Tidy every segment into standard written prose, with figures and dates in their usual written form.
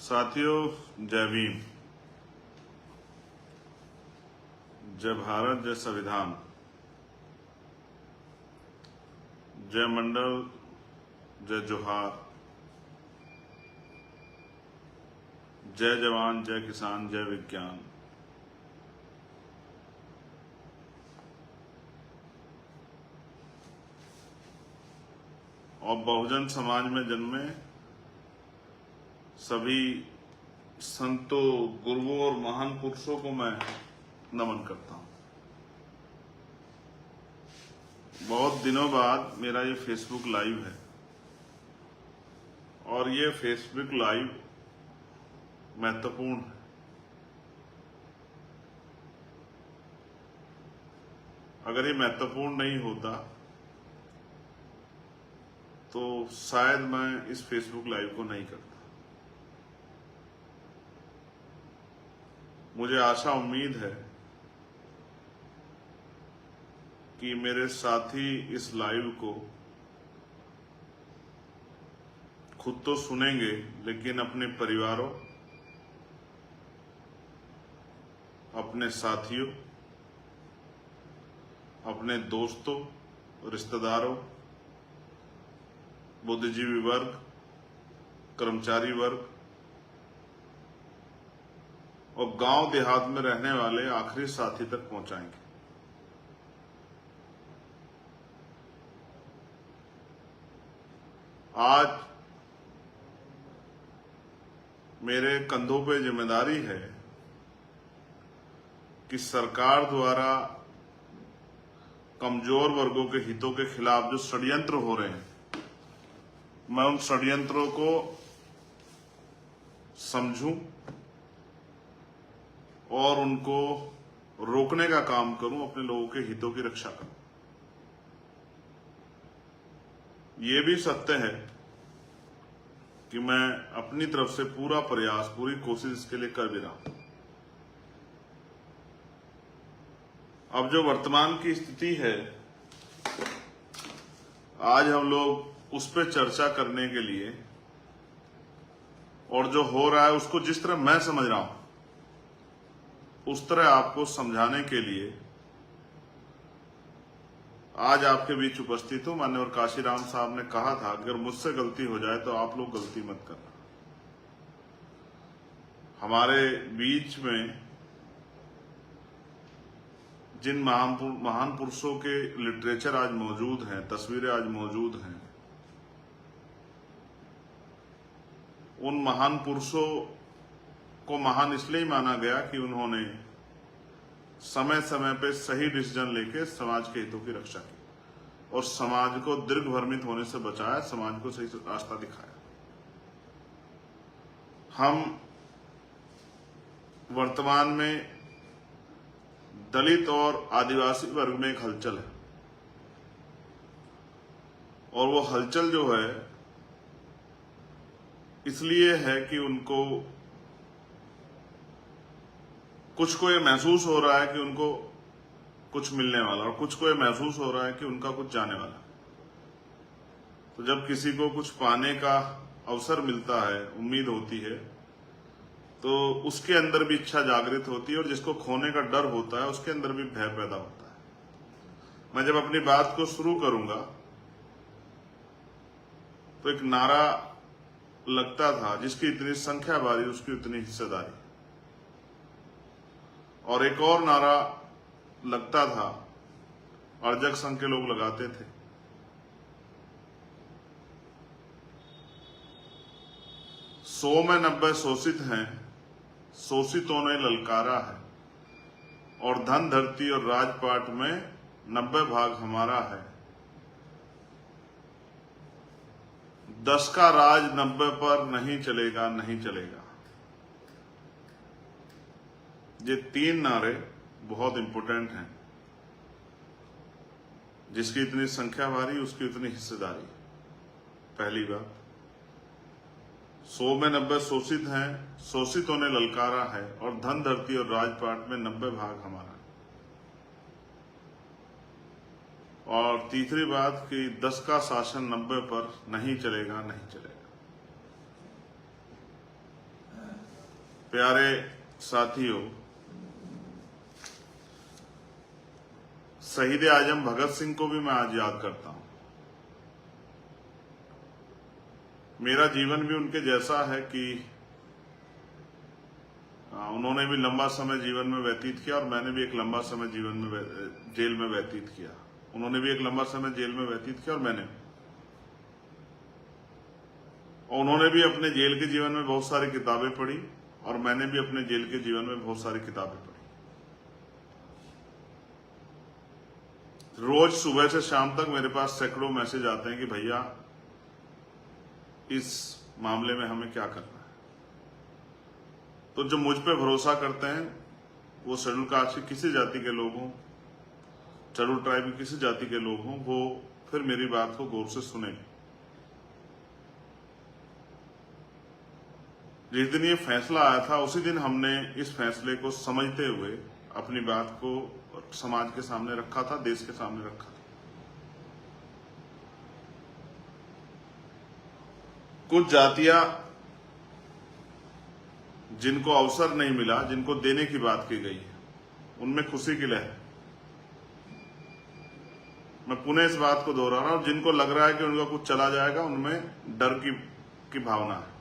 साथियों, जय भीम। जय भारत, जय संविधान, जय मंडल, जय जोहार, जय जवान, जय किसान, जय विज्ञान। और बहुजन समाज में जन्मे सभी संतों, गुरुओं और महान पुरुषों को मैं नमन करता हूं। बहुत दिनों बाद मेरा ये फेसबुक लाइव है और ये फेसबुक लाइव महत्वपूर्ण है। अगर ये महत्वपूर्ण नहीं होता तो शायद मैं इस फेसबुक लाइव को नहीं करता। मुझे आशा उम्मीद है कि मेरे साथी इस लाइव को खुद तो सुनेंगे, लेकिन अपने परिवारों, अपने साथियों, अपने दोस्तों, रिश्तेदारों, बुद्धिजीवी वर्ग, कर्मचारी वर्ग और गांव देहात में रहने वाले आखिरी साथी तक पहुंचाएंगे। आज मेरे कंधों पे जिम्मेदारी है कि सरकार द्वारा कमजोर वर्गों के हितों के खिलाफ जो षड्यंत्र हो रहे हैं, मैं उन षड्यंत्रों को समझूं और उनको रोकने का काम करूं, अपने लोगों के हितों की रक्षा करूं। ये भी सत्य है कि मैं अपनी तरफ से पूरा प्रयास, पूरी कोशिश इसके लिए कर भी रहा हूं। अब जो वर्तमान की स्थिति है, आज हम लोग उस पर चर्चा करने के लिए और जो हो रहा है उसको जिस तरह मैं समझ रहा हूं उस तरह आपको समझाने के लिए आज आपके बीच उपस्थित हूं। माननीय काशीराम साहब ने कहा था, अगर मुझसे गलती हो जाए तो आप लोग गलती मत करना। हमारे बीच में जिन महान पुरुषों के लिटरेचर आज मौजूद हैं, तस्वीरें आज मौजूद हैं, उन महान पुरुषों को महान इसलिए माना गया कि उन्होंने समय समय पे सही डिसीजन लेके समाज के हितों की रक्षा की और समाज को दीर्घभ्रमित होने से बचाया, समाज को सही रास्ता दिखाया। हम वर्तमान में दलित और आदिवासी वर्ग में एक हलचल है और वो हलचल जो है इसलिए है कि उनको कुछ को ये महसूस हो रहा है कि उनको कुछ मिलने वाला और कुछ को ये महसूस हो रहा है कि उनका कुछ जाने वाला। तो जब किसी को कुछ पाने का अवसर मिलता है, उम्मीद होती है, तो उसके अंदर भी इच्छा जागृत होती है और जिसको खोने का डर होता है उसके अंदर भी भय पैदा होता है। मैं जब अपनी बात को शुरू करूंगा तो एक नारा लगता था, जिसकी इतनी संख्या बारी उसकी उतनी हिस्सेदारी, और एक और नारा लगता था, अर्जक संघ के लोग लगाते थे, 100 में 90 शोषित हैं, शोषितों ने ललकारा है, और धन धरती और राजपाट में 90 भाग हमारा है। 10 का राज 90 पर नहीं चलेगा, नहीं चलेगा। ये 3 नारे बहुत इंपॉर्टेंट हैं। जिसकी इतनी संख्या भारी उसकी उतनी हिस्सेदारी। पहली बात, 100 में 90 शोषित हैं, शोषितों ने ललकारा है, और धन धरती और राजपाट में 90 भाग हमारा। और तीसरी बात कि 10 का शासन 90 पर नहीं चलेगा, नहीं चलेगा। प्यारे साथियों, शहीद आजम भगत सिंह को भी मैं आज याद करता हूं। मेरा जीवन भी उनके जैसा है कि उन्होंने भी लंबा समय जीवन में व्यतीत किया और मैंने भी एक लंबा समय जीवन में जेल में व्यतीत किया। उन्होंने भी एक लंबा समय जेल में व्यतीत किया और मैंने, और उन्होंने भी अपने जेल के जीवन में बहुत सारी किताबें पढ़ी और मैंने भी अपने जेल के जीवन में बहुत सारी किताबें पढ़ी। रोज सुबह से शाम तक मेरे पास सैकड़ों मैसेज आते हैं कि भैया इस मामले में हमें क्या करना है। तो जो मुझ पे भरोसा करते हैं वो शेड्यूल कास्ट की किसी जाति के लोग हों, शेड्यूल ट्राइब की किसी जाति के लोग हों, वो फिर मेरी बात को गौर से सुनेंगे। जिस दिन ये फैसला आया था उसी दिन हमने इस फैसले को समझते हुए अपनी बात को समाज के सामने रखा था, देश के सामने रखा था। कुछ जातियां जिनको अवसर नहीं मिला, जिनको देने की बात की गई है, उनमें खुशी की लहर। मैं पुनः इस बात को दोहरा रहा हूं, जिनको लग रहा है कि उनका कुछ चला जाएगा, उनमें डर की भावना है।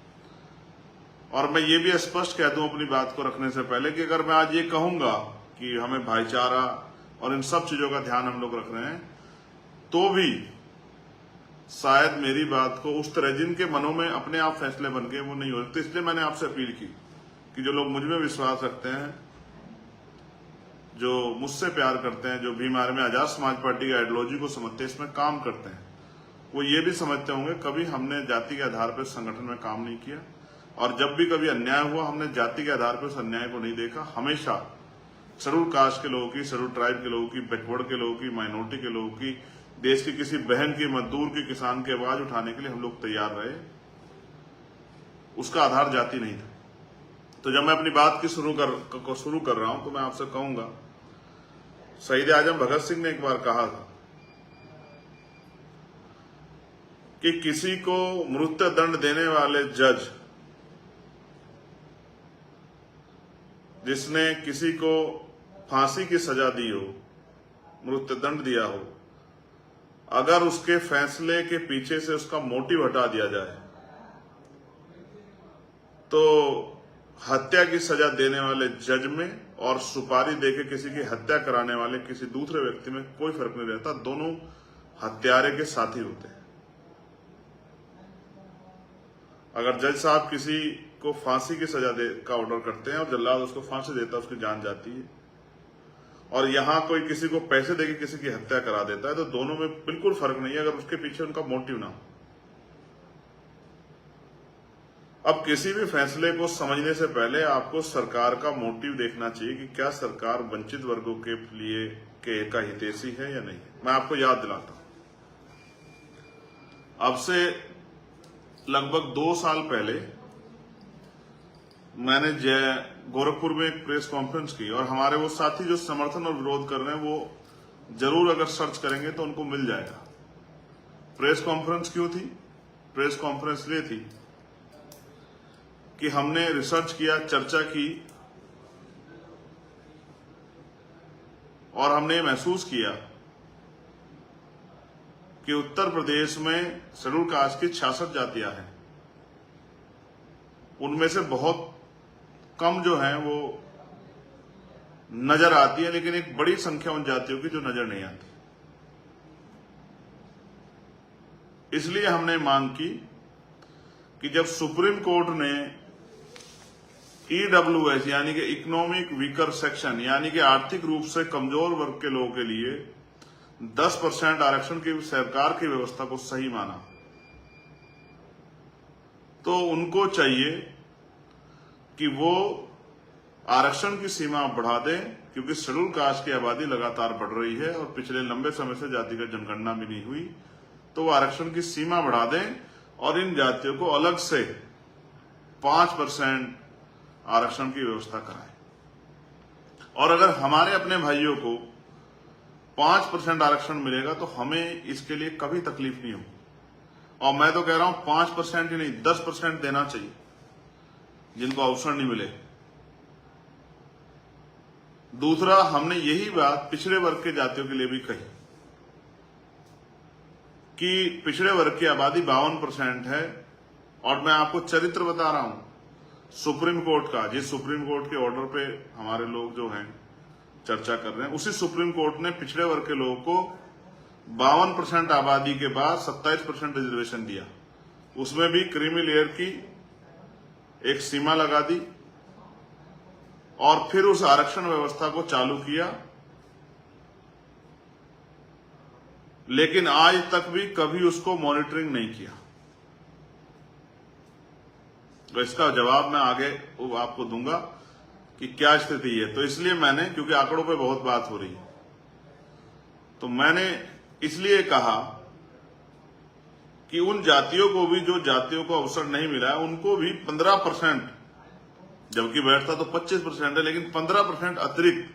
और मैं ये भी स्पष्ट कह दूं अपनी बात को रखने से पहले कि अगर मैं आज ये कहूंगा कि हमें भाईचारा और इन सब चीजों का ध्यान हम लोग रख रहे हैं, तो भी शायद मेरी बात को उस तरह जिनके मनों में अपने आप फैसले बन गए वो नहीं हो सकते। इसलिए मैंने आपसे अपील की कि जो लोग मुझ में विश्वास रखते हैं, जो मुझसे प्यार करते हैं, जो भी हमारे में आजाद समाज पार्टी की आइडियोलॉजी को समझते हैं, इसमें काम करते हैं, वो ये भी समझते होंगे कभी हमने जाति के आधार पर संगठन में काम नहीं किया और जब भी कभी अन्याय हुआ हमने जाति के आधार पर उस अन्याय को नहीं देखा। हमेशा शेड्यूल कास्ट के लोगों की, शेड्यूल ट्राइब के लोगों की, बैकवर्ड के लोगों की, माइनॉरिटी के लोगों की, देश की किसी बहन की, मजदूर की, किसान की आवाज उठाने के लिए हम लोग तैयार रहे। उसका आधार जाति नहीं था। तो जब मैं अपनी बात की शुरू कर रहा हूं तो मैं आपसे कहूंगा, शहीद आजम भगत सिंह ने एक बार कहा था कि किसी को मृत्यु दंड देने वाले जज, जिसने किसी को फांसी की सजा दी हो, मृत्यु दंड दिया हो, अगर उसके फैसले के पीछे से उसका मोटिव हटा दिया जाए तो हत्या की सजा देने वाले जज में और सुपारी देके किसी की हत्या कराने वाले किसी दूसरे व्यक्ति में कोई फर्क नहीं रहता। दोनों हत्यारे के साथी होते हैं। अगर जज साहब किसी को फांसी की सजा का ऑर्डर करते हैं और जल्लाद उसको फांसी देता है, उसकी जान जाती है, और यहां कोई किसी को पैसे देके किसी की हत्या करा देता है, तो दोनों में बिल्कुल फर्क नहीं है अगर उसके पीछे उनका मोटिव ना हो। अब किसी भी फैसले को समझने से पहले आपको सरकार का मोटिव देखना चाहिए कि क्या सरकार वंचित वर्गों के लिए का हितैषी है या नहीं। मैं आपको याद दिलाता हूं, अब से लगभग 2 साल पहले मैंने गोरखपुर में एक प्रेस कॉन्फ्रेंस की और हमारे वो साथी जो समर्थन और विरोध कर रहे हैं वो जरूर अगर सर्च करेंगे तो उनको मिल जाएगा। प्रेस कॉन्फ्रेंस क्यों थी? प्रेस कॉन्फ्रेंस ये थी कि हमने रिसर्च किया, चर्चा की और हमने महसूस किया कि उत्तर प्रदेश में शेड्यूल कास्ट की 66 जातियां हैं। उनमें से बहुत कम जो हैं वो नजर आती है, लेकिन एक बड़ी संख्या उन जातियों की जो नजर नहीं आती। इसलिए हमने मांग की कि जब सुप्रीम कोर्ट ने EWS यानी कि इकोनॉमिक वीकर सेक्शन यानी कि आर्थिक रूप से कमजोर वर्ग के लोगों के लिए 10% आरक्षण की सरकार की व्यवस्था को सही माना, तो उनको चाहिए कि वो आरक्षण की सीमा बढ़ा दें, क्योंकि शेड्यूल कास्ट की आबादी लगातार बढ़ रही है और पिछले लंबे समय से जातिगत जनगणना भी नहीं हुई, तो वो आरक्षण की सीमा बढ़ा दें और इन जातियों को अलग से 5% आरक्षण की व्यवस्था कराएं। और अगर हमारे अपने भाइयों को 5% आरक्षण मिलेगा तो हमें इसके लिए कभी तकलीफ नहीं होगी। और मैं तो कह रहा हूं 5% ही नहीं 10% देना चाहिए जिनको अवसर नहीं मिले। दूसरा, हमने यही बात पिछड़े वर्ग के जातियों के लिए भी कही कि पिछड़े वर्ग की आबादी 52% है, और मैं आपको चरित्र बता रहा हूं सुप्रीम कोर्ट का, जिस सुप्रीम कोर्ट के ऑर्डर पे हमारे लोग जो हैं चर्चा कर रहे हैं, उसी सुप्रीम कोर्ट ने पिछड़े वर्ग के लोगों को 52% आबादी के बाद 27% रिजर्वेशन दिया। उसमें भी क्रीमी लेयर की एक सीमा लगा दी और फिर उस आरक्षण व्यवस्था को चालू किया, लेकिन आज तक भी कभी उसको मॉनिटरिंग नहीं किया। तो इसका जवाब मैं आगे आपको दूंगा कि क्या स्थिति है। तो इसलिए मैंने, क्योंकि आंकड़ों पे बहुत बात हो रही है, तो मैंने इसलिए कहा कि उन जातियों को भी, जो जातियों को अवसर नहीं मिला है, उनको भी 15%, जबकि बैठता तो 25% है, लेकिन 15% अतिरिक्त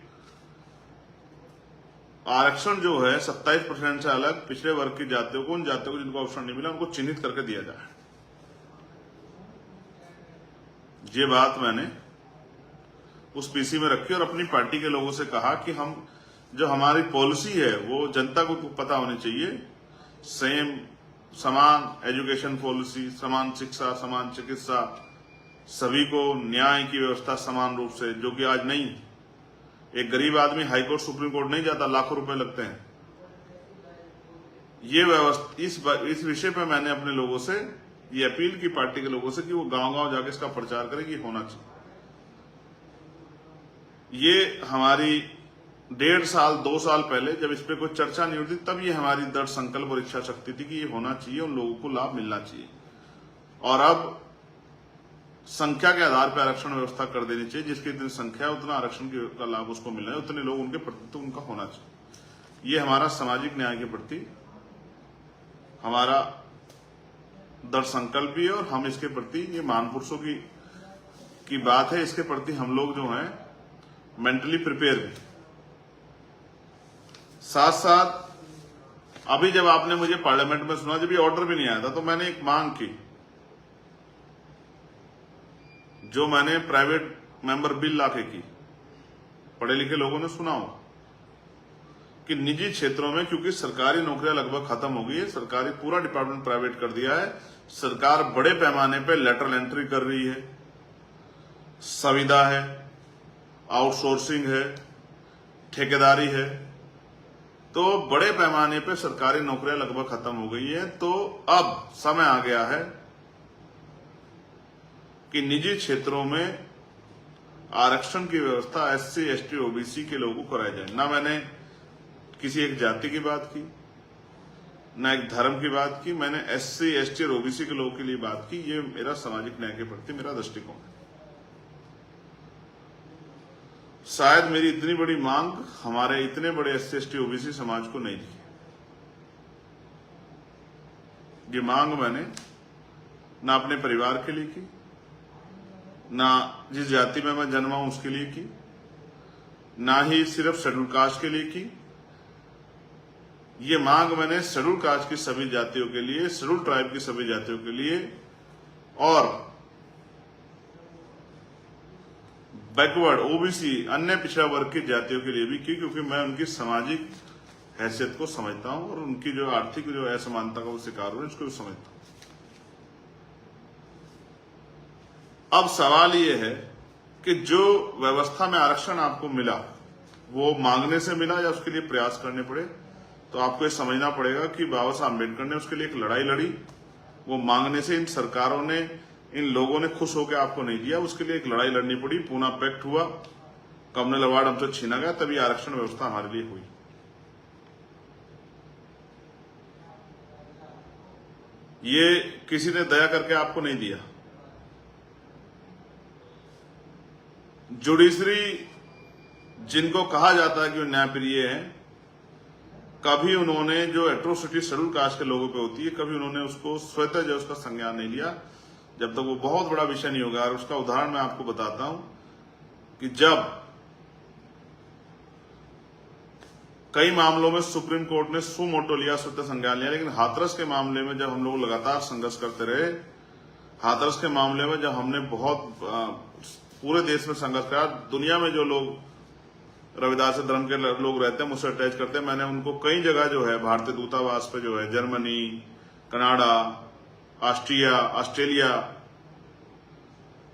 आरक्षण जो है 27% से अलग पिछड़े वर्ग की जातियों को, उन जातियों को जिनको अवसर नहीं मिला, उनको चिन्हित करके दिया जाए। ये बात मैंने उस पीसी में रखी और अपनी पार्टी के लोगों से कहा कि हम, जो हमारी पॉलिसी है वो जनता को पता होनी चाहिए। समान एजुकेशन पॉलिसी, समान शिक्षा, समान चिकित्सा, सभी को न्याय की व्यवस्था समान रूप से, जो कि आज नहीं। एक गरीब आदमी हाईकोर्ट सुप्रीम कोर्ट नहीं जाता, लाखों रुपए लगते हैं। ये व्यवस्था, इस विषय पर मैंने अपने लोगों से ये अपील की, पार्टी के लोगों से, कि वो गांव-गांव जाके इसका प्रचार करें कि होना चाहिए। ये हमारी 1.5 साल 2 साल पहले जब इस पे कोई चर्चा नहीं होती, तब ये हमारी दृढ़ संकल्प और इच्छा शक्ति थी कि ये होना चाहिए, उन लोगों को लाभ मिलना चाहिए। और अब संख्या के आधार पर आरक्षण व्यवस्था कर देनी चाहिए, जिसकी इतनी संख्या है उतना आरक्षण का लाभ उसको मिलना है, उतने लोग उनके प्रति तो उनका होना चाहिए। ये हमारा सामाजिक न्याय के प्रति हमारा दृढ़ संकल्प भी है, और हम इसके प्रति, ये महापुरुषों की बात है, इसके प्रति हम लोग जो हैं मेंटली प्रिपेयर भी। साथ साथ अभी जब आपने मुझे पार्लियामेंट में सुना, जब ये ऑर्डर भी नहीं आया था, तो मैंने एक मांग की, जो मैंने प्राइवेट मेंबर बिल लाके की, पढ़े लिखे लोगों ने सुना हो, कि निजी क्षेत्रों में, क्योंकि सरकारी नौकरियां लगभग खत्म हो गई है, सरकारी पूरा डिपार्टमेंट प्राइवेट कर दिया है, सरकार बड़े पैमाने पे लेटरल एंट्री कर रही है, संविदा है, आउटसोर्सिंग है, ठेकेदारी है, तो बड़े पैमाने पे सरकारी नौकरियां लगभग खत्म हो गई है। तो अब समय आ गया है कि निजी क्षेत्रों में आरक्षण की व्यवस्था SC, ST, OBC के लोगों को कराई जाए। ना मैंने किसी एक जाति की बात की, ना एक धर्म की बात की, मैंने SC, ST और OBC के लोगों के लिए बात की। ये मेरा सामाजिक न्याय के प्रति मेरा दृष्टिकोण है। शायद मेरी इतनी बड़ी मांग हमारे इतने बड़े SC, ST, OBC समाज को नहीं थी। ये मांग मैंने ना अपने परिवार के लिए की, ना जिस जाति में मैं जन्मा हूं उसके लिए की, ना ही सिर्फ शेड्यूल कास्ट के लिए की। ये मांग मैंने शेड्यूल कास्ट की सभी जातियों के लिए, शेड्यूल ट्राइब की सभी जातियों के लिए और बैकवर्ड OBC अन्य पिछड़ा वर्ग की जातियों के लिए भी की, क्योंकि मैं उनकी सामाजिक हैसियत को समझता हूं और उनकी जो आर्थिक जो असमानता का वो शिकार हो रहे उसको भी समझता हूं। अब सवाल ये है कि जो व्यवस्था में आरक्षण आपको मिला, वो मांगने से मिला या उसके लिए प्रयास करने पड़े। तो आपको ये समझना पड़ेगा कि बाबा साहब अम्बेडकर ने उसके लिए एक लड़ाई लड़ी। वो मांगने से इन सरकारों ने, इन लोगों ने खुश होकर आपको नहीं दिया, उसके लिए एक लड़ाई लड़नी पड़ी। पूना पैक्ट हुआ, कम्युनल अवार्ड हमसे छीना गया, तभी आरक्षण व्यवस्था हमारे लिए हुई। ये किसी ने दया करके आपको नहीं दिया। जुडिशरी, जिनको कहा जाता है कि वो न्यायप्रिय है, कभी उन्होंने जो एट्रोसिटी शेड्यूल कास्ट के लोगों पे होती है, कभी उन्होंने उसको स्वतः जो उसका संज्ञान नहीं लिया, जब तक वो बहुत बड़ा विषय नहीं होगा। और उसका उदाहरण मैं आपको बताता हूं कि जब कई मामलों में सुप्रीम कोर्ट ने सु मोटो लिया, स्वतः संज्ञान लिया, लेकिन हाथरस के मामले में जब हम लोग लगातार संघर्ष करते रहे, हाथरस के मामले में जब हमने बहुत पूरे देश में संघर्ष करा, दुनिया में जो लोग रविदास धर्म के लोग रहते हैं, मुझसे अटैच करते हैं। मैंने उनको कई जगह जो है भारतीय दूतावास पे जो है जर्मनी, कनाडा, ऑस्ट्रेलिया,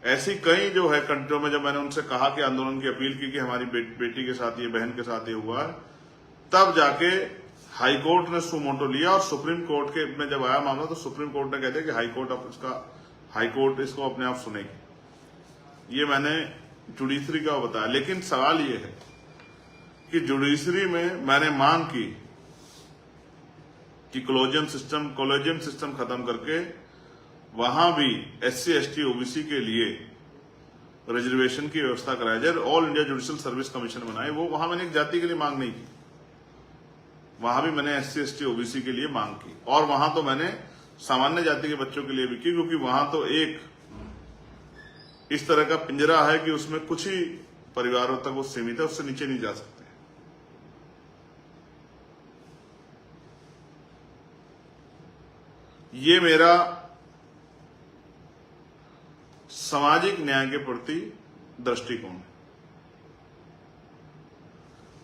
ऐसी कई जो है कंट्रियों में जब मैंने उनसे कहा कि आंदोलन की अपील की कि हमारी बेटी के साथ ये, बहन के साथ ये हुआ है, तब जाके हाई कोर्ट ने सुमोटो लिया। और सुप्रीम कोर्ट के में जब आया मामला तो सुप्रीम कोर्ट ने कह दिया कि हाई कोर्ट इसको अपने आप सुनेगी। ये मैंने जुडिशरी का बताया। लेकिन सवाल ये है कि जुडिशरी में मैंने मांग की कि कोलेजियम सिस्टम खत्म करके वहां भी SC ST OBC के लिए रिजर्वेशन की व्यवस्था कराई जाए, all India judicial service commission बनाए। वो वहां मैंने एक जाति के लिए मांग नहीं की, वहां भी मैंने SC ST OBC के लिए मांग की। और वहां तो मैंने सामान्य जाति के बच्चों के लिए भी की, क्योंकि वहां तो एक इस तरह का पिंजरा है कि उसमें कुछ ही परिवारों तक वो सीमित है, उससे नीचे नहीं जा सकते। ये मेरा सामाजिक न्याय के प्रति दृष्टिकोण है।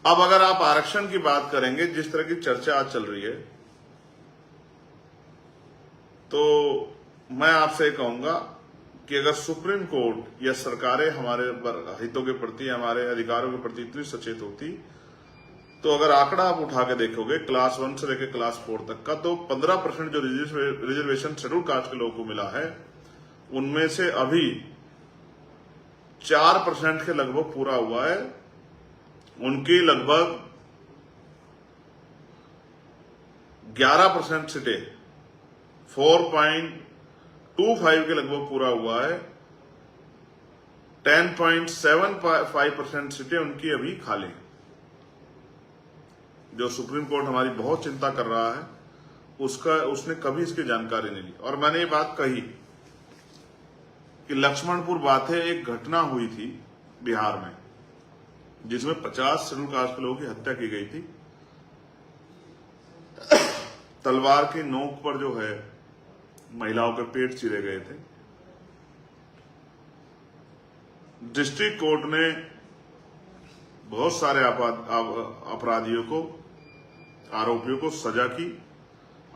अब अगर आप आरक्षण की बात करेंगे, जिस तरह की चर्चा आज चल रही है, तो मैं आपसे कहूंगा कि अगर सुप्रीम कोर्ट या सरकारें हमारे हितों के प्रति, हमारे अधिकारों के प्रति इतनी सचेत होती, तो अगर आंकड़ा आप उठा के देखोगे क्लास 1 से लेकर क्लास 4 तक का, तो 15% जो रिजर्वेशन शेड्यूल कास्ट के लोगों को मिला है, उनमें से अभी 4% के लगभग पूरा हुआ है। उनकी लगभग 11% सीटें, 4.25 के लगभग पूरा हुआ है। 10.75% सीटें उनकी अभी खाली हैं। जो सुप्रीम कोर्ट हमारी बहुत चिंता कर रहा है, उसने कभी इसकी जानकारी नहीं ली। और मैंने ये बात कही कि लक्ष्मणपुर बाथे एक घटना हुई थी बिहार में, जिसमें 50 शेड्यूल कास्ट के लोगों की हत्या की गई थी। तलवार की नोक पर जो है महिलाओं के पेट चीरे गए थे। डिस्ट्रिक्ट कोर्ट ने बहुत सारे अपराधियों को, आरोपियों को सजा की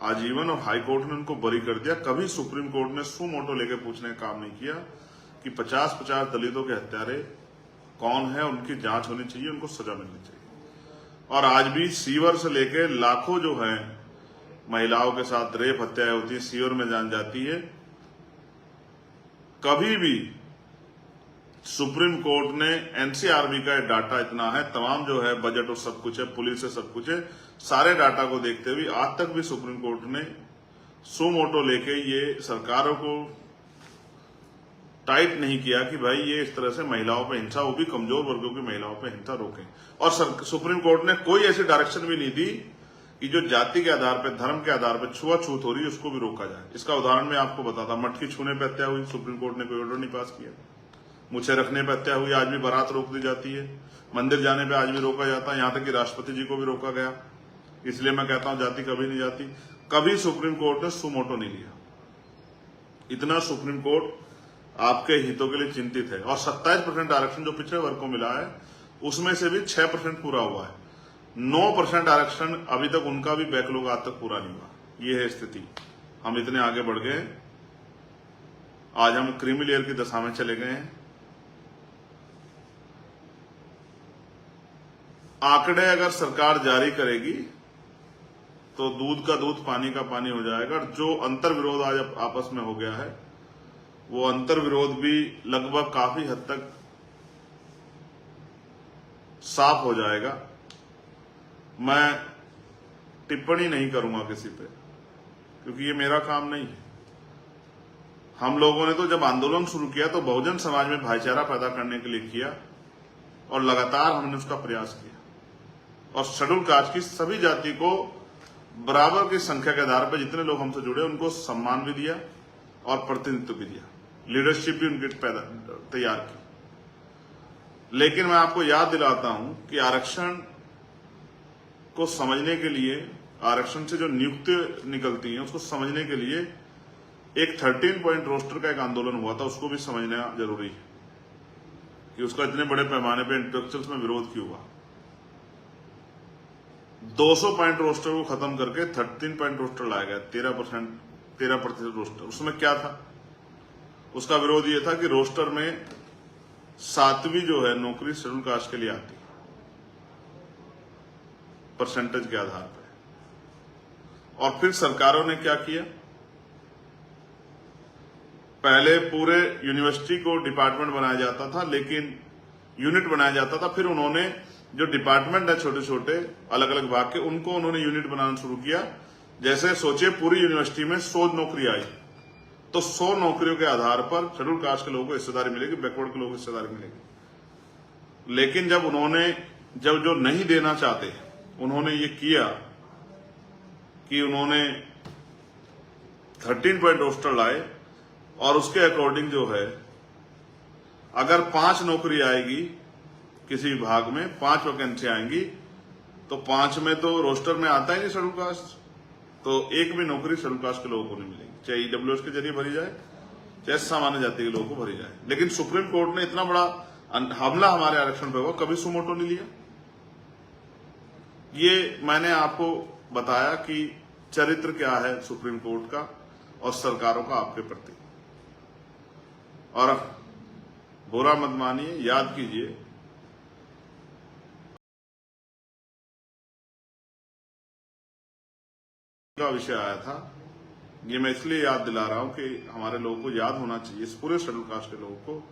आजीवन, और हाई कोर्ट ने उनको बरी कर दिया। कभी सुप्रीम कोर्ट ने सुमोटो लेके पूछने का काम नहीं किया कि 50-50 दलितों के हत्यारे कौन है, उनकी जांच होनी चाहिए, उनको सजा मिलनी चाहिए। और आज भी सीवर से लेके लाखों जो है महिलाओं के साथ रेप हत्याएं होती है, सीवर में जान जाती है। कभी भी सुप्रीम कोर्ट ने, NCRB का डाटा इतना है, तमाम जो है बजट और सब कुछ है, पुलिस है, सब कुछ है, सारे डाटा को देखते हुए आज तक भी सुप्रीम कोर्ट ने सुमोटो लेके ये सरकारों को टाइट नहीं किया कि भाई ये इस तरह से महिलाओं पे हिंसा, वो भी कमजोर वर्गों की महिलाओं पे हिंसा रोकें। और सुप्रीम कोर्ट ने कोई ऐसी डायरेक्शन भी नहीं दी कि जो जाति के आधार पर, धर्म के आधार पर छुआछूत हो रही है, उसको भी रोका जाए। इसका उदाहरण मैं आपको बताता, मटकी छूने पर हत्या हुई, सुप्रीम कोर्ट ने कोई ऑर्डर नहीं पास किया। मुझे रखने पर हत्या हुई, आज भी बारात रोक दी जाती है। मंदिर जाने पे आज भी रोका जाता है, यहां तक कि राष्ट्रपति जी को भी रोका गया। इसलिए मैं कहता हूं जाति कभी नहीं जाती। कभी सुप्रीम कोर्ट ने सुमोटो नहीं लिया। इतना सुप्रीम कोर्ट आपके हितों के लिए चिंतित है। और 27% आरक्षण जो पिछड़े वर्ग को मिला है, उसमें से भी 6% पूरा हुआ है। 9% आरक्षण अभी तक उनका भी बैकलॉग आज तक पूरा नहीं हुआ। ये है स्थिति। हम इतने आगे बढ़ गए, आज हम क्रीमी लेयर की दशा में चले गए हैं। आंकड़े अगर सरकार जारी करेगी तो दूध का दूध, पानी का पानी हो जाएगा। जो अंतर विरोध आज आपस में हो गया है, वो अंतर विरोध भी लगभग काफी हद तक साफ हो जाएगा। मैं टिप्पणी नहीं करूंगा किसी पे, क्योंकि ये मेरा काम नहीं है। हम लोगों ने तो जब आंदोलन शुरू किया तो बहुजन समाज में भाईचारा पैदा करने के लिए किया, और लगातार हमने उसका प्रयास किया। और शेड्यूल कास्ट की सभी जाति को बराबर की संख्या के आधार पर जितने लोग हमसे जुड़े, उनको सम्मान भी दिया और प्रतिनिधित्व भी दिया, लीडरशिप भी उनकी तैयार की। लेकिन मैं आपको याद दिलाता हूं कि आरक्षण को समझने के लिए, आरक्षण से जो नियुक्ति निकलती हैं उसको समझने के लिए एक 13 पॉइंट रोस्टर का एक आंदोलन हुआ था, उसको भी समझना जरूरी है कि उसका इतने बड़े पैमाने पर इंटेलेक्चुअल्स में विरोध क्यों हुआ। 200 पॉइंट रोस्टर को खत्म करके 13 पॉइंट रोस्टर लाया गया, 13% रोस्टर। उसमें क्या था? उसका विरोध ये था कि रोस्टर में 7वीं जो है नौकरी शेड्यूल कास्ट के लिए आती परसेंटेज के आधार पर। और फिर सरकारों ने क्या किया, पहले पूरे यूनिवर्सिटी को डिपार्टमेंट बनाया जाता था, लेकिन यूनिट बनाया जाता था। फिर उन्होंने जो डिपार्टमेंट है छोटे छोटे अलग अलग भाग के, उनको उन्होंने यूनिट बनाना शुरू किया। जैसे सोचिए पूरी यूनिवर्सिटी में 100 नौकरी आई तो 100 नौकरियों के आधार पर शेड्यूल कास्ट के लोगों को हिस्सेदारी मिलेगी, बैकवर्ड के लोगों को हिस्सेदारी मिलेगी। लेकिन जब उन्होंने जो नहीं देना चाहते, उन्होंने ये किया कि उन्होंने 13 पॉइंट रोस्टर लाए और उसके अकॉर्डिंग जो है अगर 5 नौकरी आएगी किसी विभाग में, 5 वैकेंसी आएंगी तो 5 में तो रोस्टर में आता ही नहीं शेड्यूल कास्ट, तो एक भी नौकरी शेड्यूल कास्ट के लोगों को नहीं मिलेगी, चाहे ईडब्ल्यूएस के जरिए भरी जाए चाहे सामान्य जाति के लोगों को भरी जाए। लेकिन सुप्रीम कोर्ट ने इतना बड़ा हमला हमारे आरक्षण पर हुआ, कभी सुमोटो नहीं लिया। ये मैंने आपको बताया कि चरित्र क्या है सुप्रीम कोर्ट का और सरकारों का आपके प्रति। और बुरा मत मानिए, याद कीजिए का विषय आया था, ये मैं इसलिए याद दिला रहा हूं कि हमारे लोगों को याद होना चाहिए, इस पूरे शेड्यूल कास्ट के लोगों को।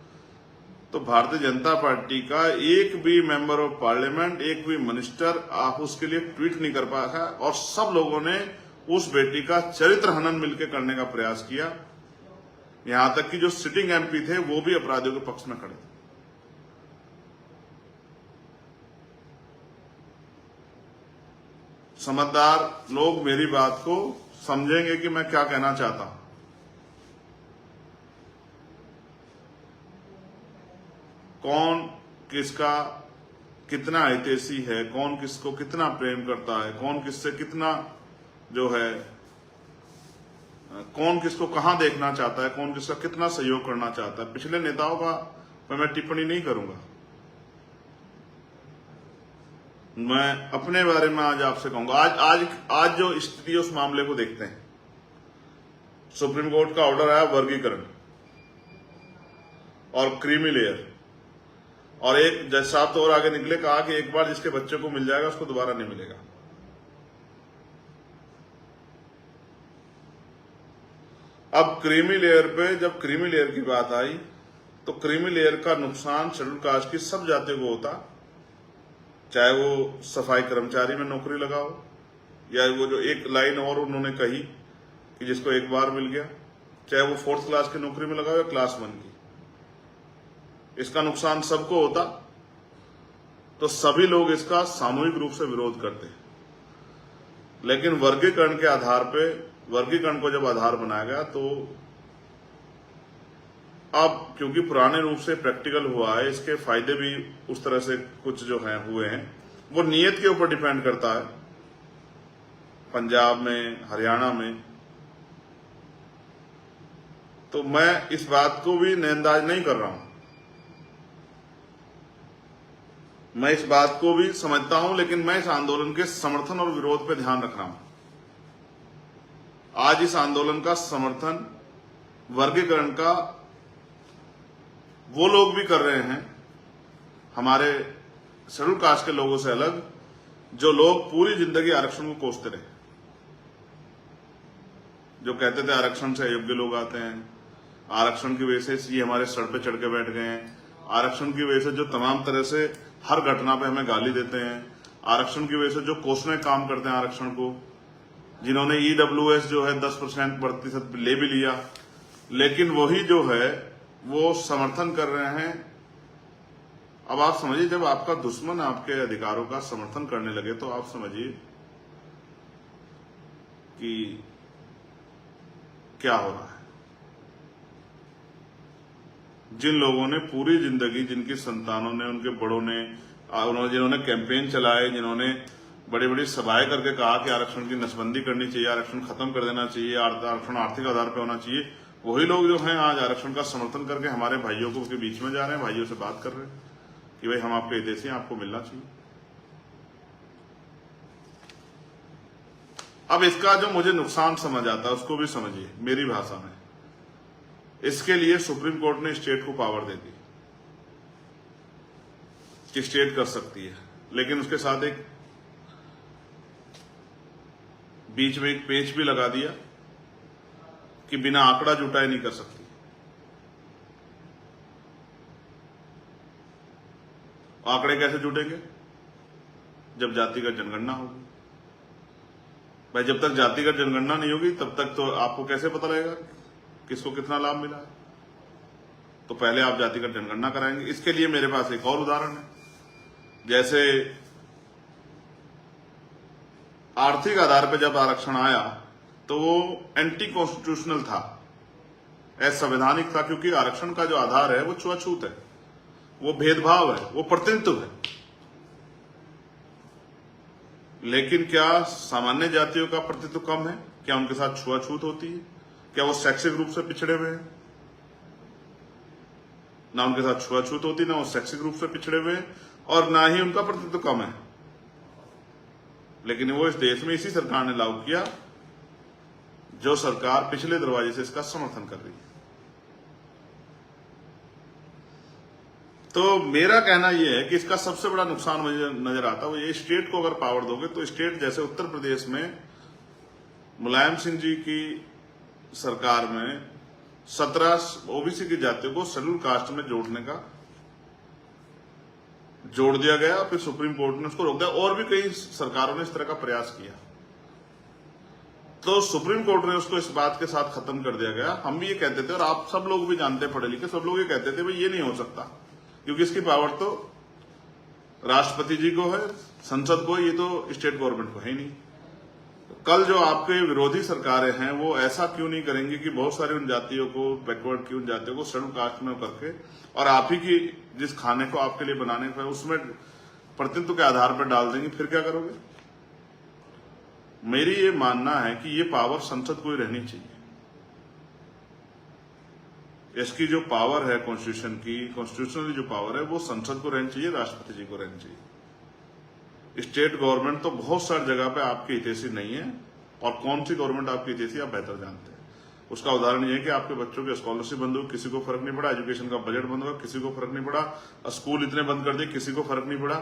तो भारतीय जनता पार्टी का एक भी मेंबर ऑफ पार्लियामेंट, एक भी मिनिस्टर आप उसके लिए ट्वीट नहीं कर पाया है, और सब लोगों ने उस बेटी का चरित्र हनन मिलकर करने का प्रयास किया। यहां तक कि जो सिटिंग एमपी थे वो भी अपराधियों के पक्ष में खड़े थे। समझदार लोग मेरी बात को समझेंगे कि मैं क्या कहना चाहता हूं। कौन किसका कितना हितैषी है, कौन किसको कितना प्रेम करता है, कौन किससे कितना जो है, कौन किसको कहां देखना चाहता है, कौन किसका कितना सहयोग करना चाहता है। पिछले नेताओं का मैं टिप्पणी नहीं करूंगा, मैं अपने बारे में आज आपसे कहूंगा। आज जो स्थिति उस मामले को देखते हैं, सुप्रीम कोर्ट का ऑर्डर आया वर्गीकरण और क्रीमी लेयर, और एक जज साहब तो और आगे निकले, कहा कि एक बार जिसके बच्चे को मिल जाएगा उसको दोबारा नहीं मिलेगा। अब क्रीमी लेयर पे जब क्रीमी लेयर की बात आई तो क्रीमी लेयर का नुकसान शेड्यूल कास्ट की सब जातियों को होता, चाहे वो सफाई कर्मचारी में नौकरी लगाओ, या वो जो एक लाइन और उन्होंने कही कि जिसको एक बार मिल गया, चाहे वो 4th क्लास की नौकरी में लगाओ या क्लास 1 की, इसका नुकसान सबको होता। तो सभी लोग इसका सामूहिक रूप से विरोध करते हैं। लेकिन वर्गीकरण के आधार पे, वर्गीकरण को जब आधार बनाया गया तो अब क्योंकि पुराने रूप से प्रैक्टिकल हुआ है, इसके फायदे भी उस तरह से कुछ जो है हुए हैं, वो नियत के ऊपर डिपेंड करता है। पंजाब में, हरियाणा में, तो मैं इस बात को भी नजरअंदाज नहीं कर रहा हूं, मैं इस बात को भी समझता हूं, लेकिन मैं इस आंदोलन के समर्थन और विरोध पे ध्यान रख रहा हूं। आज इस आंदोलन का समर्थन वर्गीकरण का वो लोग भी कर रहे हैं, हमारे शेड्यूल कास्ट के लोगों से अलग, जो लोग पूरी जिंदगी आरक्षण को कोसते रहे, जो कहते थे आरक्षण से अयोग्य लोग आते हैं, आरक्षण की वजह से ये हमारे सर पे चढ़ के बैठ गए हैं, आरक्षण की वजह से जो तमाम तरह से हर घटना पे हमें गाली देते हैं, आरक्षण की वजह से जो कोसने काम करते हैं आरक्षण को, जिन्होंने ईडब्ल्यूएस जो है 10% प्रतिशत ले भी लिया, लेकिन वही जो है वो समर्थन कर रहे हैं। अब आप समझिए, जब आपका दुश्मन आपके अधिकारों का समर्थन करने लगे तो आप समझिए कि क्या हो रहा है। जिन लोगों ने पूरी जिंदगी, जिनकी संतानों ने, उनके बड़ों ने, जिन्होंने कैंपेन चलाए, जिन्होंने बड़ी बड़ी सभाएं करके कहा कि आरक्षण की नसबंदी करनी चाहिए, आरक्षण खत्म कर देना चाहिए, आरक्षण आर्थिक आधार पर होना चाहिए, वही लोग जो हैं आज आरक्षण का समर्थन करके हमारे भाइयों को के बीच में जा रहे हैं, भाइयों से बात कर रहे हैं कि भाई हम आपके हितैषी हैं, आपको मिलना चाहिए। अब इसका जो मुझे नुकसान समझ आता है उसको भी समझिए मेरी भाषा में। इसके लिए सुप्रीम कोर्ट ने स्टेट को पावर दे दी कि स्टेट कर सकती है, लेकिन उसके साथ एक बीच में एक पेच भी लगा दिया कि बिना आंकड़ा जुटाए नहीं कर सकती। आंकड़े कैसे जुटेंगे? जब जातिगत जनगणना होगी। भाई जब तक जातिगत जनगणना नहीं होगी तब तक तो आपको कैसे पता लगेगा किसको कितना लाभ मिला है? तो पहले आप जातिगत जनगणना कराएंगे। इसके लिए मेरे पास एक और उदाहरण है। जैसे आर्थिक आधार पर जब आरक्षण आया तो वो एंटी कॉन्स्टिट्यूशनल था, असंवैधानिक था, क्योंकि आरक्षण का जो आधार है वो छुआछूत है, वो भेदभाव है, वो प्रतिनिधित्व है। लेकिन क्या सामान्य जातियों का प्रतिनिधित्व कम है? क्या उनके साथ छुआछूत होती है? क्या वो शैक्षिक रूप से पिछड़े हुए हैं? ना उनके साथ छुआछूत होती, ना वो शैक्षिक रूप से पिछड़े हुए हैं, और ना ही उनका प्रतिनिधित्व कम है। लेकिन वो इस देश में इसी सरकार ने लागू किया जो सरकार पिछले दरवाजे से इसका समर्थन कर रही है। तो मेरा कहना यह है कि इसका सबसे बड़ा नुकसान मुझे नजर आता है वो ये, स्टेट को अगर पावर दोगे तो स्टेट जैसे उत्तर प्रदेश में मुलायम सिंह जी की सरकार में 17 ओबीसी की जातियों को शेड्यूल कास्ट में जोड़ दिया गया, फिर सुप्रीम कोर्ट ने उसको रोक दिया, और भी कई सरकारों ने इस तरह का प्रयास किया। तो सुप्रीम कोर्ट ने उसको इस बात के साथ खत्म कर दिया गया। हम भी ये कहते थे और आप सब लोग भी जानते, पढ़े लिखे सब लोग ये कहते थे भाई ये नहीं हो सकता, क्योंकि इसकी पावर तो राष्ट्रपति जी को है, संसद को, ये तो स्टेट गवर्नमेंट को है ही नहीं। कल जो आपके विरोधी सरकारें हैं वो ऐसा क्यों नहीं करेंगी कि बहुत सारी उन जातियों को, बैकवर्ड की उन जातियों को शेड्यूल कास्ट में करके और आप ही की जिस खाने को आपके लिए बनाने का उसमें प्रतिनिधित्व के आधार पर डाल देंगे, फिर क्या करोगे? मेरी ये मानना है कि ये पावर संसद को ही रहनी चाहिए। इसकी जो पावर है कॉन्स्टिट्यूशन की, कॉन्स्टिट्यूशनली जो पावर है वो संसद को रहनी चाहिए, राष्ट्रपति जी को रहनी चाहिए। स्टेट गवर्नमेंट तो बहुत सारी जगह पे आपकी हितैषी नहीं है, और कौन सी गवर्नमेंट आपकी हितैषी आप बेहतर जानते हैं। उसका उदाहरण ये है कि आपके बच्चों के स्कॉलरशिप बंद हुई, किसी को फर्क नहीं पड़ा, एजुकेशन का बजट बंद हुआ, किसी को फर्क नहीं पड़ा, स्कूल इतने बंद कर दिए, किसी को फर्क नहीं पड़ा,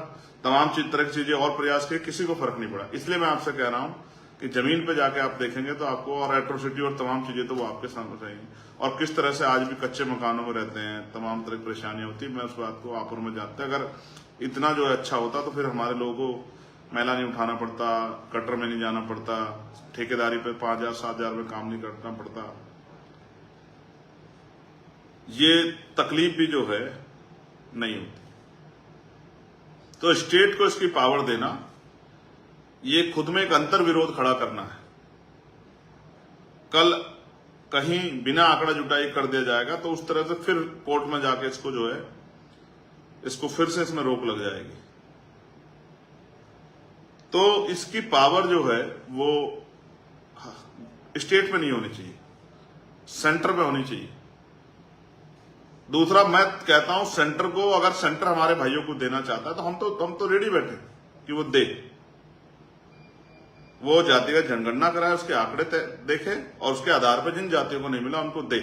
तमाम तरह की चीजें और प्रयास किए, किसी को फर्क नहीं पड़ा। इसलिए मैं आपसे कह रहा हूं कि जमीन पे जाके आप देखेंगे तो आपको और एट्रोसिटी और तमाम चीजें तो वो आपके सामने रहेंगी, और किस तरह से आज भी कच्चे मकानों में रहते हैं, तमाम तरह की परेशानियां होती है। मैं उस बात को आप और मैं जानते हैं। अगर इतना जो अच्छा होता तो फिर हमारे लोगों को मैला नहीं उठाना पड़ता, कटर में नहीं जाना पड़ता, ठेकेदारी पे 5,000 7,000 में काम नहीं करना पड़ता। ये तकलीफ भी जो है नहीं होती। तो स्टेट को इसकी पावर देना, ये खुद में एक अंतर विरोध खड़ा करना है। कल कहीं बिना आंकड़ा जुटाई कर दिया जाएगा तो उस तरह से फिर कोर्ट में जाके इसको जो है, इसको फिर से इसमें रोक लग जाएगी। तो इसकी पावर जो है वो स्टेट में नहीं होनी चाहिए, सेंटर पे होनी चाहिए। दूसरा, मैं कहता हूं सेंटर को, अगर सेंटर हमारे भाइयों को देना चाहता है तो हम तो रेडी बैठे कि वो दे, वो जातिगत जनगणना कराए, उसके आंकड़े देखे और उसके आधार पर जिन जातियों को नहीं मिला उनको दे,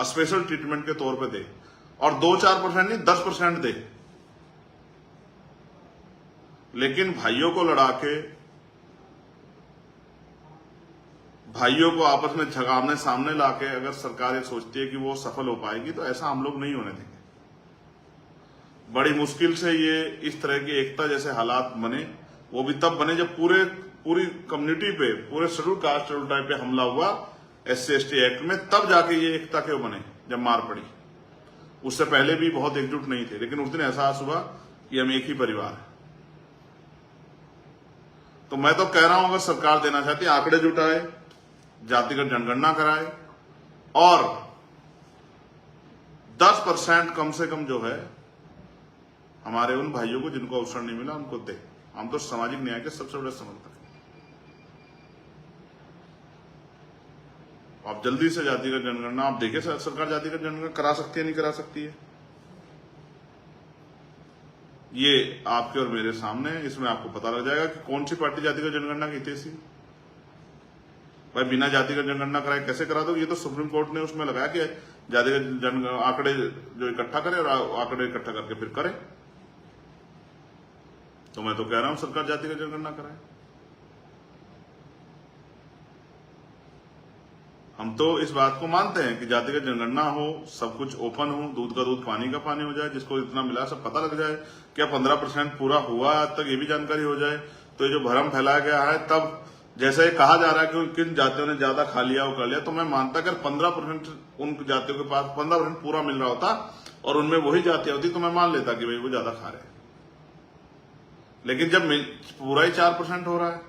स्पेशल ट्रीटमेंट के तौर पे दे, और 2-4% नहीं 10% दे। लेकिन भाइयों को लड़ा के, भाइयों को आपस में आमने सामने लाके अगर सरकार ये सोचती है कि वो सफल हो पाएगी तो ऐसा हम लोग नहीं होने देंगे। बड़ी मुश्किल से ये इस तरह की एकता जैसे हालात बने, वो भी तब बने जब पूरी कम्युनिटी पे, पूरे शेड्यूल कास्ट शेड्यूल टाइप पे हमला हुआ SC/ST एक्ट में, तब जाके ये एकता क्यों बने जब मार पड़ी। उससे पहले भी बहुत एकजुट नहीं थे, लेकिन उस दिन एहसास हुआ कि हम एक ही परिवार है। तो मैं तो कह रहा हूं अगर सरकार देना चाहती है आंकड़े जुटाए, जातिगत जनगणना कराए, और 10% कम से कम जो है हमारे उन भाइयों को जिनको अवसर नहीं मिला उनको दे। हम तो सामाजिक न्याय के सबसे बड़े समर्थक हैं। आप जल्दी से जातिगत जनगणना, आप देखिए सरकार जातिगत जनगणना करा सकती है नहीं करा सकती है। ये आपके और मेरे सामने है। इसमें आपको पता लग जाएगा कि कौन सी पार्टी जातिगत जनगणना की थी। भाई बिना जातिगत जनगणना कराए कैसे करा दो? ये तो सुप्रीम कोर्ट ने उसमें लगाया कि जातिगत आंकड़े जो इकट्ठा करे और आंकड़े इकट्ठा करके फिर करे। तो मैं तो कह रहा हूं सरकार जातिगत जनगणना कराए। हम तो इस बात को मानते हैं कि जातिगत जनगणना हो, सब कुछ ओपन हो, दूध का दूध पानी का पानी हो जाए, जिसको इतना मिला सब पता लग जाए। क्या 15% पूरा हुआ आज तक, ये भी जानकारी हो जाए। तो ये जो भ्रम फैलाया गया है, तब जैसे कहा जा रहा है कि किन जातियों ने ज्यादा खा लिया वो कर लिया, तो मैं मानता कि 15% उन जातियों के पास 15% पूरा मिल रहा होता और उनमें वही जातियां होती तो मैं मान लेता कि भाई वो ज्यादा खा रहे हैं। लेकिन जब पूरा ही 4% हो रहा है,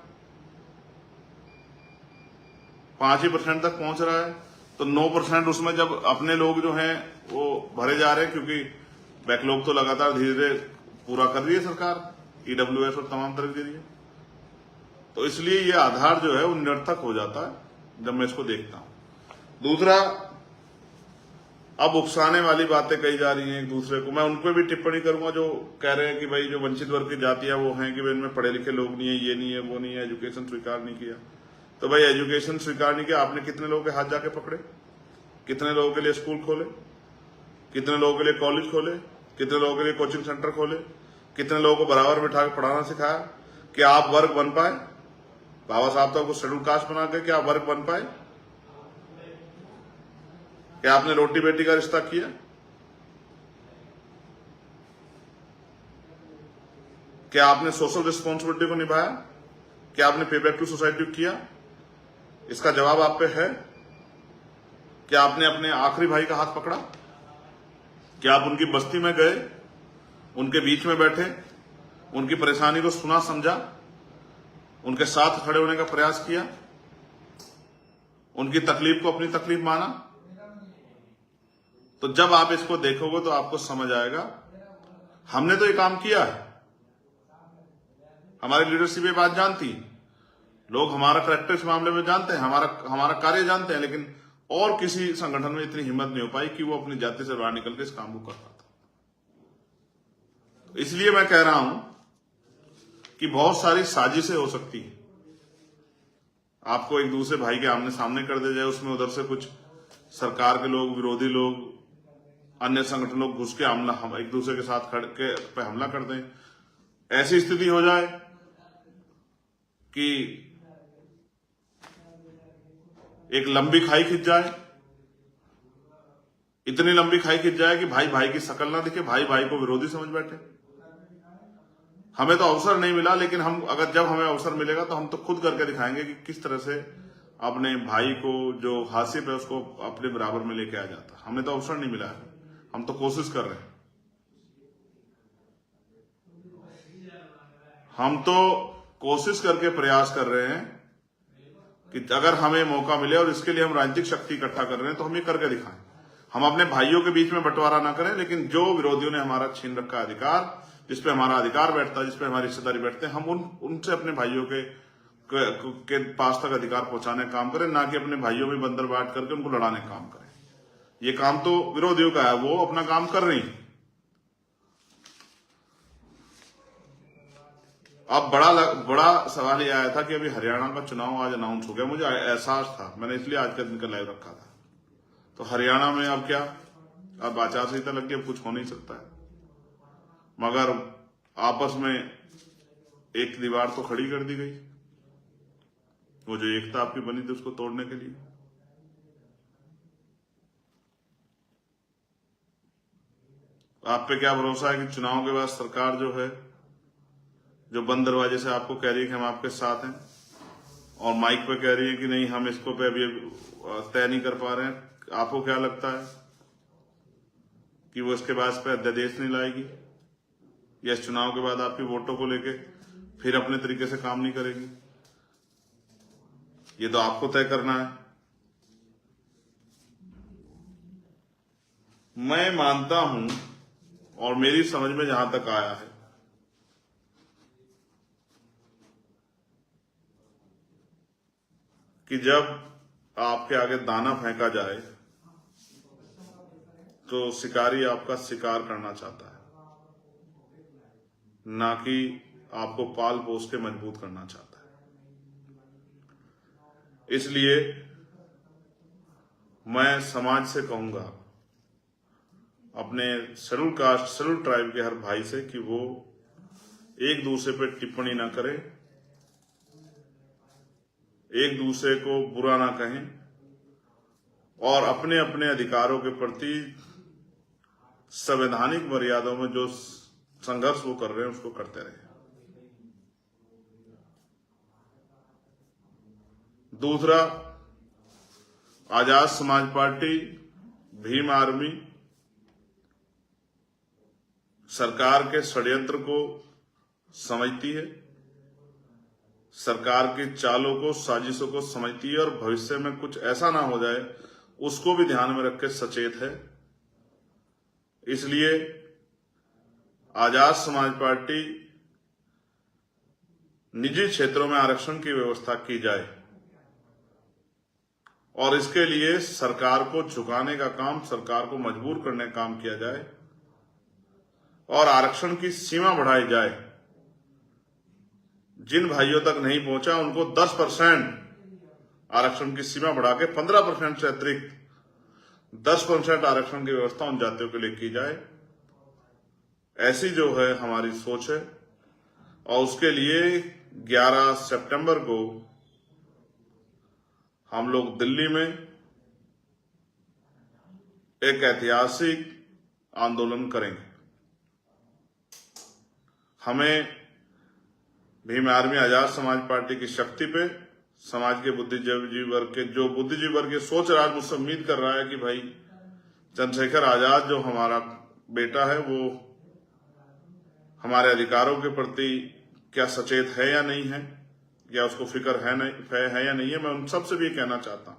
5% तक पहुंच रहा है, तो 9% उसमें जब अपने लोग जो हैं वो भरे जा रहे हैं, क्योंकि बैकलॉग तो लगातार धीरे धीरे पूरा कर रही है सरकार, EWS और तमाम तरह के जरिए। तो इसलिए ये आधार जो है वो निरर्थक हो जाता है जब मैं इसको देखता हूं। दूसरा, अब उकसाने वाली बातें कही जा रही हैं एक दूसरे को। मैं उनको भी टिप्पणी करूंगा जो कह रहे हैं कि भाई जो वंचित वर्ग की जातियां वो हैं कि भाई इनमें पढ़े लिखे लोग नहीं है, ये नहीं है, वो नहीं है, एजुकेशन स्वीकार नहीं किया। तो भाई एजुकेशन स्वीकार नहीं किया, आपने कितने लोगों के हाथ जाके पकड़े? कितने लोगों के लिए स्कूल खोले? कितने लोगों के लिए कॉलेज खोले? कितने लोगों के लिए कोचिंग सेंटर खोले? कितने लोगों को बराबर बिठा के पढ़ाना सिखाया कि आप वर्ग बन पाए? बाबा साहब तो आपको शेड्यूल कास्ट बना के क्या आप वर्ग बन पाए? क्या आपने रोटी बेटी का रिश्ता किया? क्या आपने सोशल रिस्पॉन्सिबिलिटी को निभाया? क्या आपने पे बैक टू सोसाइटी किया? इसका जवाब आप पे है। क्या आपने अपने आखिरी भाई का हाथ पकड़ा? क्या आप उनकी बस्ती में गए, उनके बीच में बैठे, उनकी परेशानी को सुना, समझा, उनके साथ खड़े होने का प्रयास किया, उनकी तकलीफ को अपनी तकलीफ माना? तो जब आप इसको देखोगे तो आपको समझ आएगा हमने तो ये काम किया है। हमारी लीडरशिप ये बात जानती, लोग हमारा करैक्टर इस मामले में जानते हैं, हमारा कार्य जानते हैं, लेकिन और किसी संगठन में इतनी हिम्मत नहीं हो पाई कि वो अपनी जाति से बाहर निकल के इस काम को कर पाता। तो इसलिए मैं कह रहा हूं कि बहुत सारी साजिशें हो सकती हैं। आपको एक दूसरे भाई के आमने सामने कर दे जाए, उसमें उधर से कुछ सरकार के लोग, विरोधी लोग, अन्य संगठन लोग घुस के हम एक दूसरे के साथ खड़ के पे हमला कर दें। ऐसी स्थिति हो जाए कि एक लंबी खाई खिंच जाए, इतनी लंबी खाई खिंच जाए कि भाई भाई की शक्ल ना दिखे, भाई भाई को विरोधी समझ बैठे। हमें तो अवसर नहीं मिला, लेकिन जब हमें अवसर मिलेगा तो हम तो खुद करके दिखाएंगे कि किस तरह से अपने भाई को जो हासिल है उसको अपने बराबर में लेके आ जाता। हमें तो अवसर नहीं मिला है, हम तो कोशिश कर रहे हैं। हम तो कोशिश करके प्रयास कर रहे हैं कि अगर हमें मौका मिले और इसके लिए हम राजनीतिक शक्ति इकट्ठा कर रहे हैं तो हम ये करके दिखाएं। हम अपने भाइयों के बीच में बंटवारा ना करें, लेकिन जो विरोधियों ने हमारा छीन रखा अधिकार, जिसपे हमारा अधिकार बैठता है, जिसपे हमारी रिश्तेदारी बैठते हैं, हम उनसे अपने भाइयों के पास तक अधिकार पहुंचाने का काम करें, ना कि अपने भाइयों में बंदर बांट करके उनको लड़ाने का काम करें। ये काम तो विरोधियों का है, वो अपना काम कर रही है। अब बड़ा सवाल ये आया था कि अभी हरियाणा का चुनाव आज अनाउंस हो गया। मुझे एहसास था, मैंने इसलिए आज का दिन का लाइव रखा था। तो हरियाणा में अब क्या, अब आचार संहिता लग गई, अब कुछ हो नहीं सकता है। मगर आपस में एक दीवार तो खड़ी कर दी गई, वो जो एकता आपकी बनी थी उसको तोड़ने के लिए। आप पे क्या भरोसा है कि चुनाव के बाद सरकार जो है, जो बंद दरवाजे से आपको कह रही है कि हम आपके साथ हैं, और माइक पे कह रही है कि नहीं हम इसको पे अभी तय नहीं कर पा रहे हैं, आपको क्या लगता है कि वो इसके बाद पे अध्यादेश नहीं लाएगी, या इस चुनाव के बाद आपकी वोटों को लेके फिर अपने तरीके से काम नहीं करेगी? ये तो आपको तय करना है। मैं मानता हूं, और मेरी समझ में जहां तक आया है, कि जब आपके आगे दाना फेंका जाए तो शिकारी आपका शिकार करना चाहता है। ना कि आपको पाल पोस के मजबूत करना चाहता है। इसलिए मैं समाज से कहूंगा, अपने शेड्यूल कास्ट शेड्यूल ट्राइब के हर भाई से, कि वो एक दूसरे पे टिप्पणी ना करें, एक दूसरे को बुरा ना कहें और अपने अपने अधिकारों के प्रति संवैधानिक मर्यादाओं में जो संघर्ष वो कर रहे हैं उसको करते रहे। दूसरा, आजाद समाज पार्टी, भीम आर्मी सरकार के षड्यंत्र को समझती है, सरकार की चालों को, साजिशों को समझती है और भविष्य में कुछ ऐसा ना हो जाए उसको भी ध्यान में रख के सचेत है। इसलिए आजाद समाज पार्टी निजी क्षेत्रों में आरक्षण की व्यवस्था की जाए और इसके लिए सरकार को झुकाने का काम, सरकार को मजबूर करने का काम किया जाए और आरक्षण की सीमा बढ़ाई जाए। जिन भाइयों तक नहीं पहुंचा उनको 10% आरक्षण की सीमा बढ़ा के 15% से अतिरिक्त 10% आरक्षण की व्यवस्था उन जातियों के लिए की जाए। ऐसी जो है हमारी सोच है और उसके लिए 11 सितंबर को हम लोग दिल्ली में एक ऐतिहासिक आंदोलन करेंगे। हमें भीम आर्मी आजाद समाज पार्टी की शक्ति पे समाज के बुद्धिजीवी वर्ग के, जो बुद्धिजीवी वर्ग की सोच रहा है, मुझसे उम्मीद कर रहा है कि भाई चंद्रशेखर आजाद जो हमारा बेटा है वो हमारे अधिकारों के प्रति क्या सचेत है या नहीं है, या उसको फिक्र है या नहीं है। मैं उन सबसे भी कहना चाहता हूं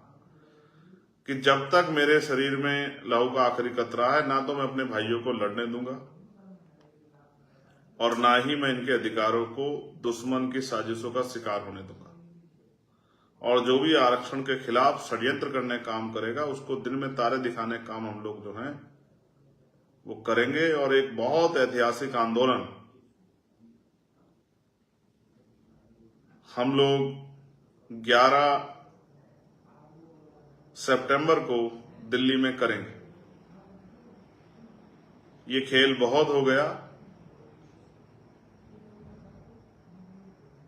कि जब तक मेरे शरीर में लहू का आखिरी कतरा है, ना तो मैं अपने भाइयों को लड़ने दूंगा और ना ही मैं इनके अधिकारों को दुश्मन की साजिशों का शिकार होने दूंगा। और जो भी आरक्षण के खिलाफ षड्यंत्र करने का काम करेगा उसको दिन में तारे दिखाने का काम हम लोग जो हैं वो करेंगे और एक बहुत ऐतिहासिक आंदोलन हम लोग 11 सितंबर को दिल्ली में करेंगे। ये खेल बहुत हो गया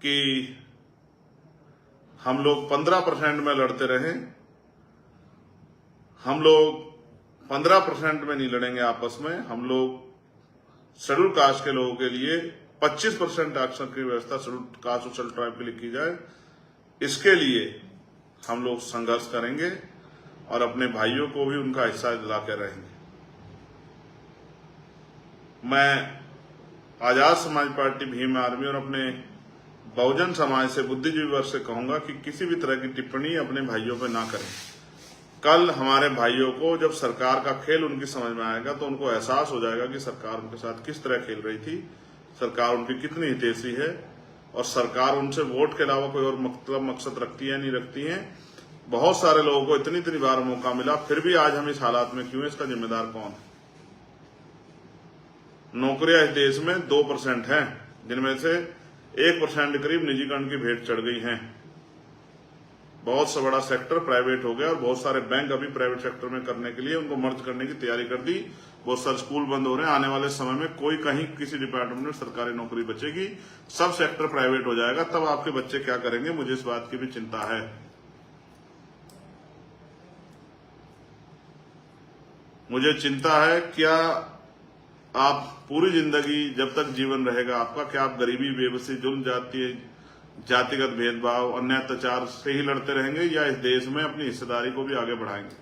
कि हम लोग 15% में लड़ते रहे। हम लोग 15% में नहीं लड़ेंगे आपस में। हम लोग शेड्यूल कास्ट के लोगों के लिए 25% आरक्षण की व्यवस्था शेड्यूल कास्ट और शेड्यूल ट्राइब के लिए की जाए। इसके लिए हम लोग संघर्ष करेंगे और अपने भाइयों को भी उनका हिस्सा दिलाकर रहेंगे। मैं आजाद समाज पार्टी, भीम आर्मी और अपने बहुजन समाज से, बुद्धिजीवी वर्ग से कहूंगा कि किसी भी तरह की टिप्पणी अपने भाइयों पर ना करें। कल हमारे भाइयों को जब सरकार का खेल उनकी समझ में आएगा तो उनको एहसास हो जाएगा कि सरकार उनके साथ किस तरह खेल रही थी, सरकार उनकी कितनी हितैषी है और सरकार उनसे वोट के अलावा कोई और मकसद रखती है नहीं रखती है। बहुत सारे लोगों को इतनी बार मौका मिला, फिर भी आज हम इस हालात में क्यों, इसका जिम्मेदार कौन है? नौकरियां इस देश में 2% हैं, जिनमें से 1% करीब निजीकरण की भेंट चढ़ गई हैं। बहुत सा बड़ा सेक्टर प्राइवेट हो गया और बहुत सारे बैंक अभी प्राइवेट सेक्टर में करने के लिए उनको मर्ज करने की तैयारी कर दी। बहुत सारे स्कूल बंद हो रहे हैं। आने वाले समय में कोई कहीं किसी डिपार्टमेंट में सरकारी नौकरी बचेगी, सब सेक्टर प्राइवेट हो जाएगा। तब आपके बच्चे क्या करेंगे, मुझे इस बात की भी चिंता है। मुझे चिंता है, क्या आप पूरी जिंदगी जब तक जीवन रहेगा आपका, क्या आप गरीबी, बेबसी, जुल्म, जातिगत भेदभाव, अन्याय, अत्याचार से ही लड़ते रहेंगे या इस देश में अपनी हिस्सेदारी को भी आगे बढ़ाएंगे?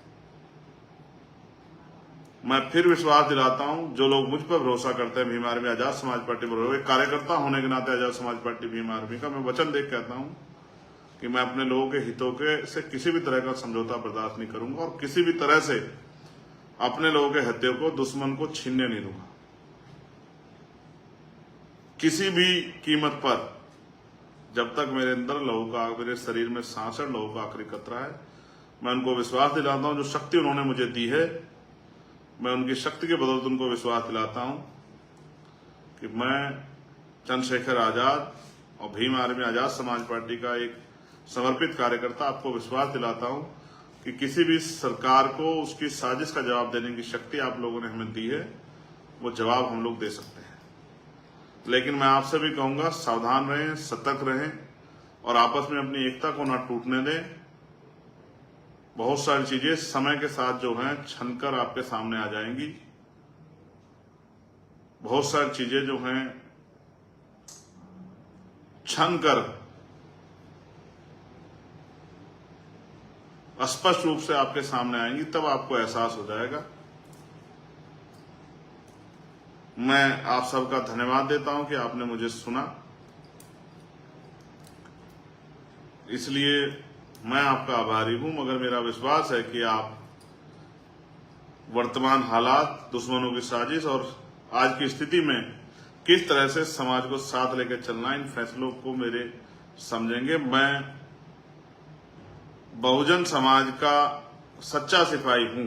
मैं फिर विश्वास दिलाता हूं, जो लोग मुझ पर भरोसा करते हैं, भीम आर्मी आजाद समाज पार्टी पर, एक कार्यकर्ता होने के नाते आजाद समाज पार्टी भीम आर्मी का मैं वचन देख कहता हूं कि मैं अपने लोगों के हितों के से किसी भी तरह का समझौता बर्दाश्त नहीं करूंगा और किसी भी तरह से अपने लोगों के हितों को दुश्मन को छीनने नहीं दूंगा। किसी भी कीमत पर, जब तक मेरे अंदर लहू का, मेरे शरीर में सांस है, लहू का आखिरी कतरा है, मैं उनको विश्वास दिलाता हूं, जो शक्ति उन्होंने मुझे दी है, मैं उनकी शक्ति के बदौलत उनको विश्वास दिलाता हूं कि मैं चंद्रशेखर आजाद और भीम आर्मी आजाद समाज पार्टी का एक समर्पित कार्यकर्ता आपको विश्वास दिलाता हूं कि किसी भी सरकार को उसकी साजिश का जवाब देने की शक्ति आप लोगों ने हमें दी है, वो जवाब हम लोग दे सकते हैं। लेकिन मैं आपसे भी कहूंगा, सावधान रहें, सतर्क रहें और आपस में अपनी एकता को ना टूटने दें। बहुत सारी चीजें समय के साथ जो हैं छनकर आपके सामने आ जाएंगी। बहुत सारी चीजें जो हैं छनकर स्पष्ट रूप से आपके सामने आएंगी, तब आपको एहसास हो जाएगा। मैं आप सबका धन्यवाद देता हूं कि आपने मुझे सुना, इसलिए मैं आपका आभारी हूं। मगर मेरा विश्वास है कि आप वर्तमान हालात, दुश्मनों की साजिश और आज की स्थिति में किस तरह से समाज को साथ लेकर चलना, इन फैसलों को मेरे समझेंगे। मैं बहुजन समाज का सच्चा सिपाही हूं,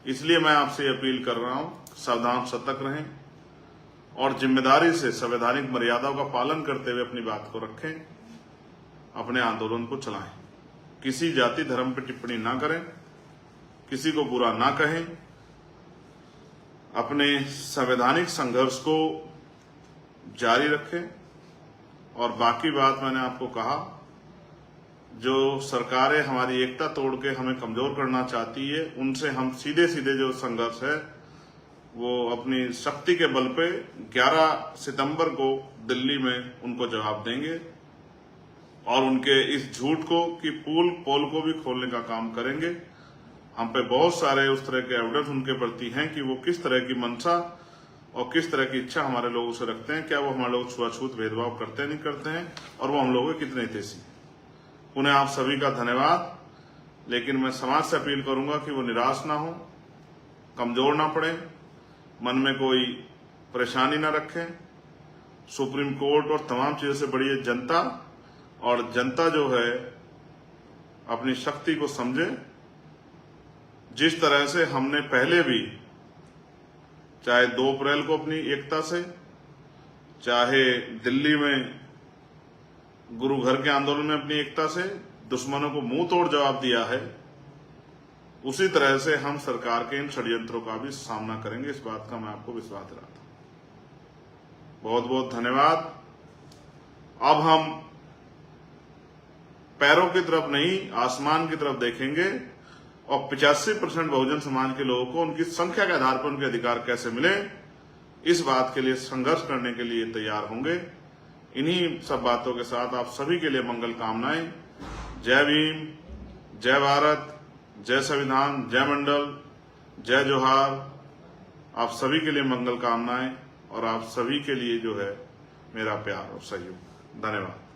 इसलिए मैं आपसे अपील कर रहा हूं, सावधान, सतर्क रहें और जिम्मेदारी से संवैधानिक मर्यादाओं का पालन करते हुए अपनी बात को रखें, अपने आंदोलन को चलाएं। किसी जाति धर्म पर टिप्पणी ना करें, किसी को बुरा ना कहें, अपने संवैधानिक संघर्ष को जारी रखें। और बाकी बात मैंने आपको कहा, जो सरकारें हमारी एकता तोड़ के हमें कमजोर करना चाहती है, उनसे हम सीधे सीधे जो संघर्ष है वो अपनी शक्ति के बल पे 11 सितंबर को दिल्ली में उनको जवाब देंगे और उनके इस झूठ को कि पोल को भी खोलने का काम करेंगे। हम पे बहुत सारे उस तरह के एविडेंस उनके प्रति हैं कि वो किस तरह की मंशा और किस तरह की इच्छा हमारे लोगों से रखते हैं, क्या वो हमारे लोग छुआछूत भेदभाव करते नहीं करते हैं, और वो हम लोगों के कितने हितैषी। उन्हें आप सभी का धन्यवाद। लेकिन मैं समाज से अपील करूंगा कि वो निराश ना हो, कमजोर ना पड़े, मन में कोई परेशानी ना रखें। सुप्रीम कोर्ट और तमाम चीजों से बड़ी है जनता, और जनता जो है अपनी शक्ति को समझे। जिस तरह से हमने पहले भी, चाहे 2 अप्रैल को अपनी एकता से, चाहे दिल्ली में गुरु घर के आंदोलन में अपनी एकता से दुश्मनों को मुंह तोड़ जवाब दिया है, उसी तरह से हम सरकार के इन षड्यंत्रों का भी सामना करेंगे। इस बात का मैं आपको विश्वास दिलाता हूं। बहुत बहुत धन्यवाद। अब हम पैरों की तरफ नहीं, आसमान की तरफ देखेंगे और 85% बहुजन समाज के लोगों को उनकी संख्या के आधार पर उनके अधिकार कैसे मिले, इस बात के लिए संघर्ष करने के लिए तैयार होंगे। इन्हीं सब बातों के साथ आप सभी के लिए मंगल कामनाएं। जय भीम, जय भारत, जय संविधान, जय मंडल, जय जोहार। आप सभी के लिए मंगल कामनाएं और आप सभी के लिए जो है मेरा प्यार और सहयोग। धन्यवाद।